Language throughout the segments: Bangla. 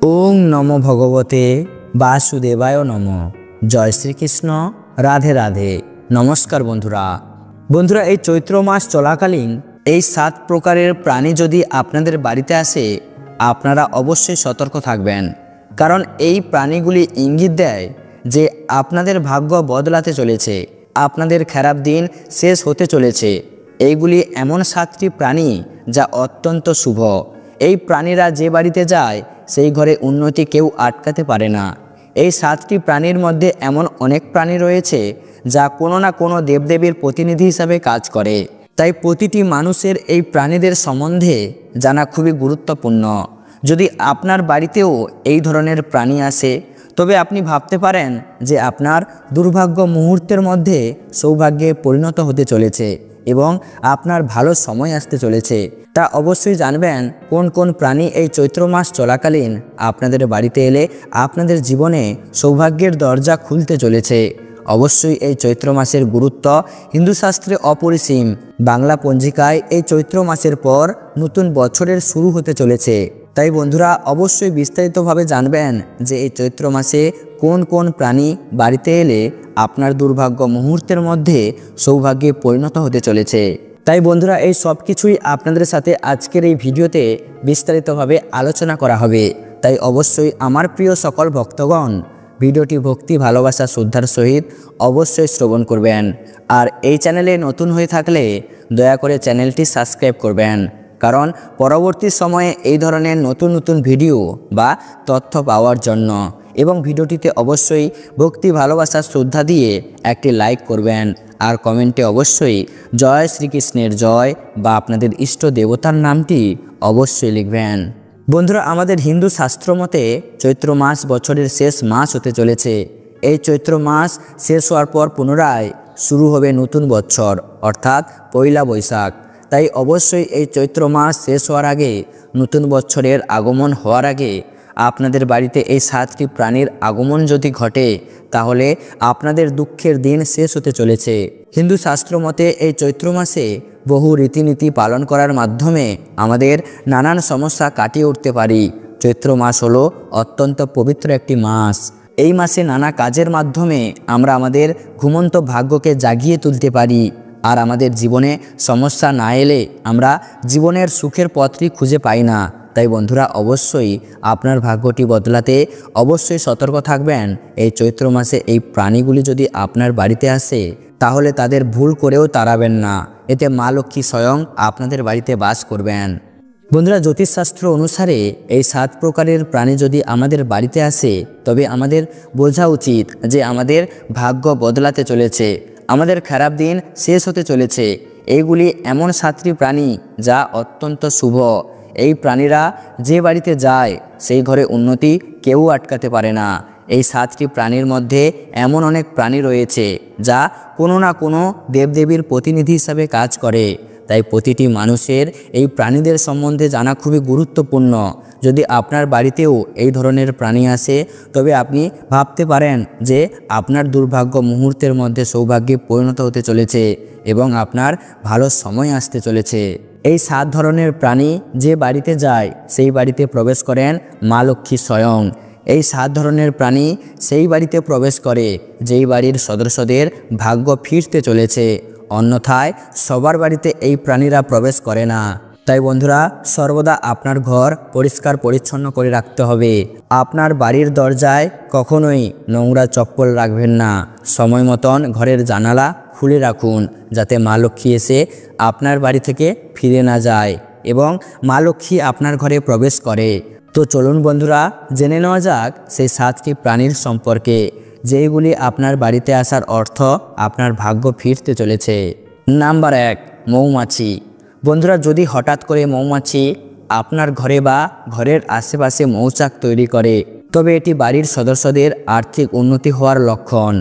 ওং নমো ভগবতে বাসুদেবায় নমঃ। জয় শ্রীকৃষ্ণ। রাধে রাধে। নমস্কার বন্ধুরা এই চৈত্র মাস চলাকালীন এই 7 প্রকারের প্রাণী যদি আপনাদের বাড়িতে আসে, আপনারা অবশ্যই সতর্ক থাকবেন। কারণ এই প্রাণীগুলি ইঙ্গিত দেয় যে আপনাদের ভাগ্য বদলাতে চলেছে, আপনাদের খারাপ দিন শেষ হতে চলেছে। এইগুলি এমন 7টি প্রাণী যা অত্যন্ত শুভ। এই প্রাণীরা যে বাড়িতে যায় সেই ঘরে উন্নতি কেউ আটকাতে পারে না। এই 7টি প্রাণীর মধ্যে এমন অনেক প্রাণী রয়েছে যা কোনো না কোনো দেবদেবীর প্রতিনিধি হিসাবে কাজ করে। তাই প্রতিটি মানুষের এই প্রাণীদের সম্বন্ধে জানা খুবই গুরুত্বপূর্ণ। যদি আপনার বাড়িতেও এই ধরনের প্রাণী আসে, তবে আপনি ভাবতে পারেন যে আপনার দুর্ভাগ্য মুহূর্তের মধ্যে সৌভাগ্যে পরিণত হতে চলেছে এবং আপনার ভালো সময় আসতে চলেছে। তা অবশ্যই জানবেন কোন কোন প্রাণী এই চৈত্র মাস চলাকালীন আপনাদের বাড়িতে এলে আপনাদের জীবনে সৌভাগ্যের দরজা খুলতে চলেছে। অবশ্যই এই চৈত্র মাসের গুরুত্ব হিন্দু শাস্ত্রে অপরিসীম। বাংলা পঞ্জিকায় এই চৈত্র মাসের পর নতুন বছরের শুরু হতে চলেছে। তাই বন্ধুরা অবশ্যই বিস্তারিতভাবে জানবেন যে এই চৈত্র মাসে কোন কোন প্রাণী বাড়িতে এলে আপনার দুর্ভাগ্য মুহূর্তের মধ্যে সৌভাগ্যে পরিণত হতে চলেছে। তাই বন্ধুরা এই সব কিছুই আপনাদের সাথে আজকের এই ভিডিওতে বিস্তারিতভাবে আলোচনা করা হবে। তাই অবশ্যই আমার প্রিয় সকল ভক্তগণ ভিডিওটি ভক্তি ভালোবাসা শ্রদ্ধার সহিত অবশ্যই শ্রবণ করবেন। আর এই চ্যানেলে নতুন হয়ে থাকলে দয়া করে চ্যানেলটি সাবস্ক্রাইব করবেন, কারণ পরবর্তী সময়ে এই ধরনের নতুন নতুন ভিডিও বা তথ্য পাওয়ার জন্য। এবং ভিডিওটিতে অবশ্যই ভক্তি ভালোবাসা শ্রদ্ধা দিয়ে একটি লাইক করবেন আর কমেন্টে অবশ্যই জয় শ্রীকৃষ্ণের জয় বা আপনাদের ইষ্ট দেবতার নামটি অবশ্যই লিখবেন। বন্ধুরা আমাদের হিন্দু শাস্ত্র মতে চৈত্র মাস বছরের শেষ মাস হতে চলেছে। এই চৈত্র মাস শেষ হওয়ার পর পুনরায় শুরু হবে নতুন বছর, অর্থাৎ পয়লা বৈশাখ। তাই অবশ্যই এই চৈত্র মাস শেষ হওয়ার আগে, নতুন বছরের আগমন হওয়ার আগে আপনাদের বাড়িতে এই 7টি প্রাণীর আগমন যদি ঘটে, তাহলে আপনাদের দুঃখের দিন শেষ হতে চলেছে। হিন্দু শাস্ত্র মতে এই চৈত্র মাসে বহু রীতিনীতি পালন করার মাধ্যমে আমাদের নানান সমস্যা কাটিয়ে উঠতে পারি। চৈত্র মাস হলো অত্যন্ত পবিত্র একটি মাস। এই মাসে নানা কাজের মাধ্যমে আমরা আমাদের ঘুমন্ত ভাগ্যকে জাগিয়ে তুলতে পারি। আর আমাদের জীবনে সমস্যা না এলে আমরা জীবনের সুখের পথটি খুঁজে পাই না। তাই বন্ধুরা অবশ্যই আপনার ভাগ্যটি বদলাতে অবশ্যই সতর্ক থাকবেন। এই চৈত্র মাসে এই প্রাণীগুলি যদি আপনার বাড়িতে আসে, তাহলে তাদের ভুল করেও তাড়াবেন না। এতে মা লক্ষ্মী স্বয়ং আপনাদের বাড়িতে বাস করবেন। বন্ধুরা জ্যোতিষশাস্ত্র অনুসারে এই 7 প্রকারের প্রাণী যদি আমাদের বাড়িতে আসে, তবে আমাদের বোঝা উচিত যে আমাদের ভাগ্য বদলাতে চলেছে, আমাদের খারাপ দিন শেষ হতে চলেছে। এইগুলি এমন 7টি প্রাণী যা অত্যন্ত শুভ। এই প্রাণীরা যে বাড়িতে যায় সেই ঘরে উন্নতি কেউ আটকাতে পারে না। এই 7টি প্রাণীর মধ্যে এমন অনেক প্রাণী রয়েছে যা কোনো না কোনো দেবদেবীর প্রতিনিধি হিসাবে কাজ করে। তাই প্রতিটি মানুষের এই প্রাণীদের সম্বন্ধে জানা খুবই গুরুত্বপূর্ণ। যদি আপনার বাড়িতেও এই ধরনের প্রাণী আসে, তবে আপনি ভাবতে পারেন যে আপনার দুর্ভাগ্য মুহূর্তের মধ্যে সৌভাগ্যে পরিণত হতে চলেছে এবং আপনার ভালো সময় আসতে চলেছে। এই 7 ধরনের প্রাণী যে বাড়িতে যায় সেই বাড়িতে প্রবেশ করেন মা লক্ষ্মী স্বয়ং। এই 7 ধরনের প্রাণী সেই বাড়িতে প্রবেশ করে যেই বাড়ির সদস্যদের ভাগ্য ফিরতে চলেছে। অন্যথায় সবার বাড়িতে এই প্রাণীরা প্রবেশ করে না। তাই বন্ধুরা সর্বদা আপনার ঘর পরিষ্কার পরিচ্ছন্ন করে রাখতে হবে। আপনার বাড়ির দরজায় কখনোই নোংরা চপ্পল রাখবেন না। সময় মতন ঘরের জানালা খুলে রাখুন, যাতে মা লক্ষ্মী এসে আপনার বাড়ি থেকে ফিরে না যায় এবং মা লক্ষ্মী আপনার ঘরে প্রবেশ করে। তো চলুন বন্ধুরা জেনে নেওয়া যাক সেই 7টি প্রাণীর সম্পর্কে, যেইগুলি আপনার বাড়িতে আসার অর্থ আপনার ভাগ্য ফিরতে চলেছে। নাম্বার 1, মৌমাছি। বন্ধুরা যদি হঠাৎ করে মৌমাছি আপনার ঘরে বা ঘরের আশেপাশে মৌচাক তৈরি করে, তবে এটি বাড়ির সদস্যদের আর্থিক উন্নতি হওয়ার লক্ষণ।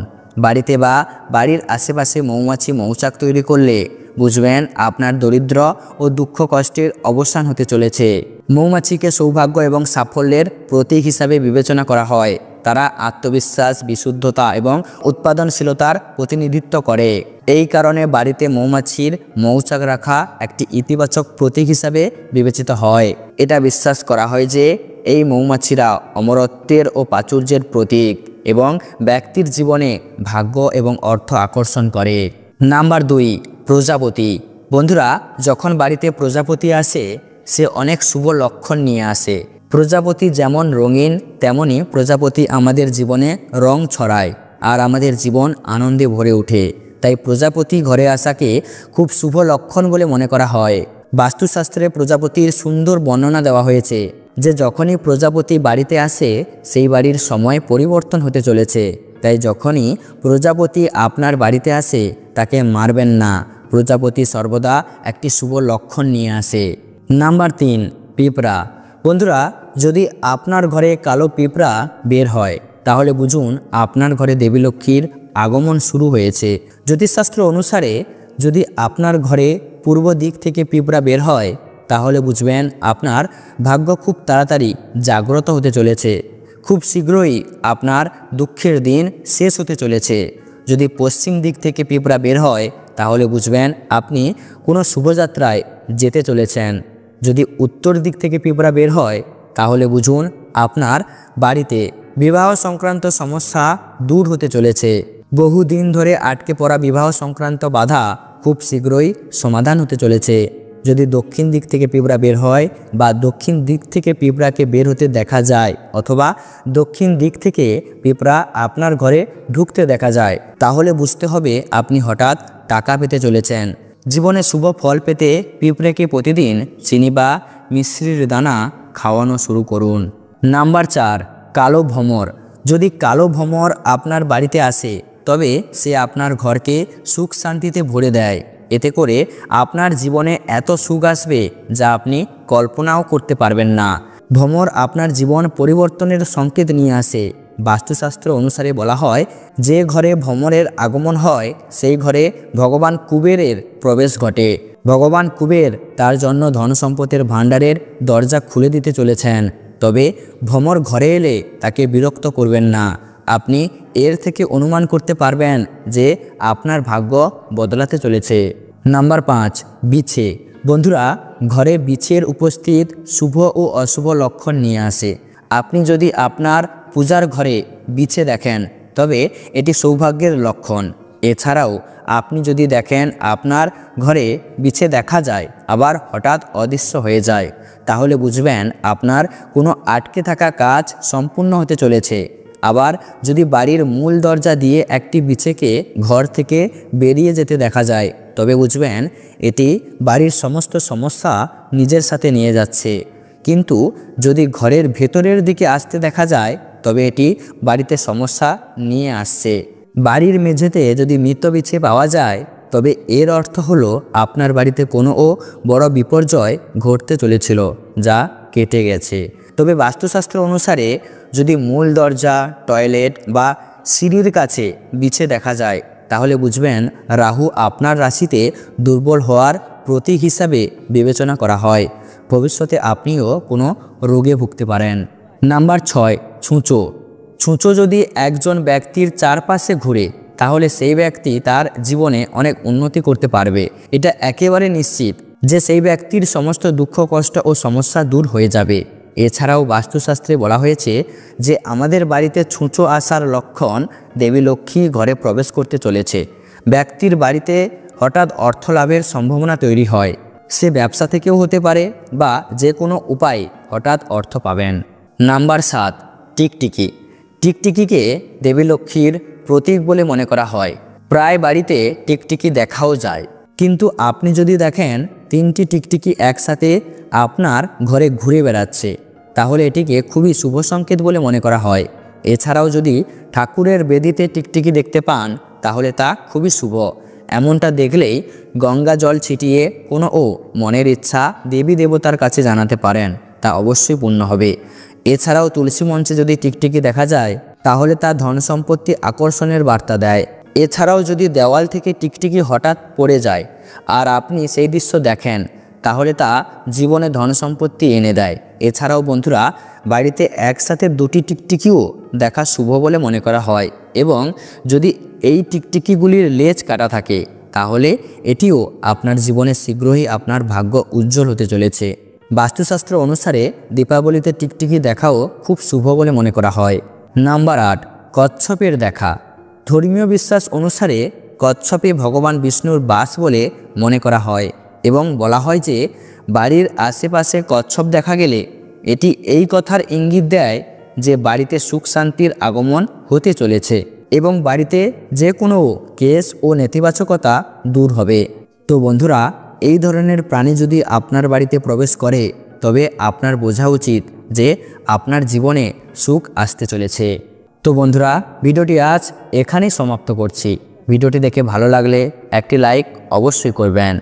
বাড়িতে বা বাড়ির আশেপাশে মৌমাছি মৌচাক তৈরি করলে বুঝবেন আপনার দরিদ্র ও দুঃখ কষ্টের অবসান হতে চলেছে। মৌমাছিকে সৌভাগ্য এবং সাফল্যের প্রতীক হিসাবে বিবেচনা করা হয়। তারা আত্মবিশ্বাস, বিশুদ্ধতা এবং উৎপাদনশীলতার প্রতিনিধিত্ব করে। এই কারণে বাড়িতে মৌমাছির মৌচাক রাখা একটি ইতিবাচক প্রতীক হিসাবে বিবেচিত হয়। এটা বিশ্বাস করা হয় যে এই মৌমাছিরা অমরত্বের ও প্রাচুর্যের প্রতীক এবং ব্যক্তির জীবনে ভাগ্য এবং অর্থ আকর্ষণ করে। নাম্বার 2, প্রজাপতি। বন্ধুরা, যখন বাড়িতে প্রজাপতি আসে সে অনেক শুভ লক্ষণ নিয়ে আসে। প্রজাপতি যেমন রঙিন তেমনি প্রজাপতি আমাদের জীবনে রং ছড়ায় আর আমাদের জীবন আনন্দে ভরে ওঠে। তাই প্রজাপতি ঘরে আসাকে খুব শুভ লক্ষণ বলে মনে করা হয়। বাস্তুশাস্ত্রে প্রজাপতির সুন্দর বর্ণনা দেওয়া হয়েছে যে যখনই প্রজাপতি বাড়িতে আসে সেই বাড়ির সময় পরিবর্তন হতে চলেছে। তাই যখনই প্রজাপতি আপনার বাড়িতে আসে তাকে মারবেন না। প্রজাপতি সর্বদা একটি শুভ লক্ষণ নিয়ে আসে। নাম্বার 3, পিঁপড়া। বন্ধুরা, যদি আপনার ঘরে কালো পিঁপড়া বের হয় তাহলে বুঝুন আপনার ঘরে দেবী লক্ষ্মীর আগমন শুরু হয়েছে। জ্যোতিষশাস্ত্র অনুসারে যদি আপনার ঘরে পূর্ব দিক থেকে পিঁপড়া বের হয় তাহলে বুঝবেন আপনার ভাগ্য খুব তাড়াতাড়ি জাগ্রত হতে চলেছে। খুব শীঘ্রই আপনার দুঃখের দিন শেষ হতে চলেছে। যদি পশ্চিম দিক থেকে পিঁপড়া বের হয় তাহলে বুঝবেন আপনি কোনো শুভযাত্রায় যেতে চলেছেন। যদি উত্তর দিক থেকে পিঁপড়া বের হয় তাহলে বুঝুন আপনার বাড়িতে বিবাহ সংক্রান্ত সমস্যা দূর হতে চলেছে। বহুদিন ধরে আটকে পড়া বিবাহ সংক্রান্ত বাধা খুব শীঘ্রই সমাধান হতে চলেছে। যদি দক্ষিণ দিক থেকে পিঁপড়া বের হয় বা দক্ষিণ দিক থেকে পিঁপড়াকে বের হতে দেখা যায় অথবা দক্ষিণ দিক থেকে পিঁপড়া আপনার ঘরে ঢুকতে দেখা যায় তাহলে বুঝতে হবে আপনি হঠাৎ টাকা পেতে চলেছেন। জীবনে শুভ ফল পেতে পিঁপড়েকে প্রতিদিন চিনি বা মিশ্রির দানা খাওয়ানো শুরু করুন। নাম্বার 4, কালো ভ্রমর। যদি কালো ভ্রমর আপনার বাড়িতে আসে তবে সে আপনার ঘরকে সুখ শান্তিতে ভরে দেয়। এতে করে আপনার জীবনে এত সুখ আসবে যা আপনি কল্পনাও করতে পারবেন না। ভ্রমর আপনার জীবন পরিবর্তনের সংকেত নিয়ে আসে। বাস্তুশাস্ত্র অনুসারে বলা হয় যে ঘরে ভ্রমরের আগমন হয় সেই ঘরে ভগবান কুবেরের প্রবেশ ঘটে। ভগবান কুবের তার জন্য ধন সম্পদের ভাণ্ডারের দরজা খুলে দিতে চলেছেন। তবে ভ্রমর ঘরে এলে তাকে বিরক্ত করবেন না। আপনি এর থেকে অনুমান করতে পারবেন যে আপনার ভাগ্য বদলাতে চলেছে। নাম্বার 5, বিছে। বন্ধুরা, ঘরে বিছের উপস্থিত শুভ ও অশুভ লক্ষণ নিয়ে আসে। আপনি যদি আপনার পূজার ঘরে বিছে দেখেন তবে এটি সৌভাগ্যের লক্ষণ। এছাড়াও আপনি যদি দেখেন আপনার ঘরে বিছে দেখা যায় আবার হঠাৎ অদৃশ্য হয়ে যায় তাহলে বুঝবেন আপনার কোনো আটকে থাকা কাজ সম্পূর্ণ হতে চলেছে। আবার যদি বাড়ির মূল দরজা দিয়ে একটি বিছেকে ঘর থেকে বেরিয়ে যেতে দেখা যায় তবে বুঝবেন এটি বাড়ির সমস্ত সমস্যা নিজের সাথে নিয়ে যাচ্ছে। কিন্তু যদি ঘরের ভেতরের দিকে আসতে দেখা যায় তবে এটি বাড়িতে সমস্যা নিয়ে আসছে। বাড়ির মেঝেতে যদি মৃত বিছে পাওয়া যায় তবে এর অর্থ হলো আপনার বাড়িতে কোনো বড় বিপর্যয় ঘটতে চলেছিল যা কেটে গেছে। তবে বাস্তুশাস্ত্র অনুসারে যদি মূল দরজা, টয়লেট বা সিঁড়ির কাছে বিছে দেখা যায় তাহলে বুঝবেন রাহু আপনার রাশিতে দুর্বল হওয়ার প্রতীক হিসাবে বিবেচনা করা হয়। ভবিষ্যতে আপনিও কোনো রোগে ভুগতে পারেন। নাম্বার 6, ছুঁচো। ছুঁচো যদি একজন ব্যক্তির চারপাশে ঘুরে তাহলে সেই ব্যক্তি তার জীবনে অনেক উন্নতি করতে পারবে। এটা একেবারে নিশ্চিত যে সেই ব্যক্তির সমস্ত দুঃখ কষ্ট ও সমস্যা দূর হয়ে যাবে। এছাড়াও বাস্তুশাস্ত্রে বলা হয়েছে যে আমাদের বাড়িতে ছুঁচো আসার লক্ষণ দেবী লক্ষ্মী ঘরে প্রবেশ করতে চলেছে। ব্যক্তির বাড়িতে হঠাৎ অর্থ লাভের সম্ভাবনা তৈরি হয়। সে ব্যবসা থেকেও হতে পারে বা যে কোনো উপায়ে হঠাৎ অর্থ পাবেন। নাম্বার 7, টিকটিকি। টিকটিকিকে দেবী লক্ষ্মীর প্রতীক বলে মনে করা হয়। প্রায় বাড়িতে টিকটিকি দেখাও যায়। কিন্তু আপনি যদি দেখেন 3টি টিকটিকি একসাথে আপনার ঘরে ঘুরে বেড়াচ্ছে তাহলে এটিকে খুবই শুভ সংকেত বলে মনে করা হয়। এছাড়াও যদি ঠাকুরের বেদিতে টিকটিকি দেখতে পান তাহলে তা খুবই শুভ। এমনটা দেখলেই গঙ্গা জল ছিটিয়ে কোনো মনের ইচ্ছা দেবী দেবতার কাছে জানাতে পারেন, তা অবশ্যই পূর্ণ হবে। এছাড়াও তুলসী মঞ্চে যদি টিকটিকি দেখা যায় তাহলে তা ধন সম্পত্তি আকর্ষণের বার্তা দেয়। এছাড়াও যদি দেওয়াল থেকে টিকটিকি হঠাৎ পড়ে যায় আর আপনি সেই দৃশ্য দেখেন তাহলে তা জীবনে ধন সম্পত্তি এনে দেয়। এছাড়াও বন্ধুরা, বাড়িতে একসাথে 2টি টিকটিকিও দেখা শুভ বলে মনে করা হয় এবং যদি এই টিকটিকিগুলির লেজ কাটা থাকে তাহলে এটিও আপনার জীবনে শীঘ্রই আপনার ভাগ্য উজ্জ্বল হতে চলেছে। বাস্তুশাস্ত্র অনুসারে দীপাবলিতে টিকটিকি দেখাও খুব শুভ বলে মনে করা হয়। নাম্বার 8, কচ্ছপের দেখা। ধর্মীয় বিশ্বাস অনুসারে কচ্ছপে ভগবান বিষ্ণুর বাস বলে মনে করা হয় এবং বলা হয় যে বাড়ির আশেপাশে কচ্ছপ দেখা গেলে এটি এই কথার ইঙ্গিত দেয় যে বাড়িতে সুখ শান্তির আগমন হতে চলেছে এবং বাড়িতে যে কোনো কেস ও নেতিবাচকতা দূর হবে। তো বন্ধুরা, এই ধরনের প্রাণী যদি আপনার বাড়িতে প্রবেশ করে তবে আপনার বোঝা উচিত যে আপনার জীবনে সুখ আসতে চলেছে। তো বন্ধুরা, ভিডিওটি আজ এখানেই সমাপ্ত করছি। ভিডিওটি দেখে ভালো লাগলে একটি লাইক অবশ্যই করবেন।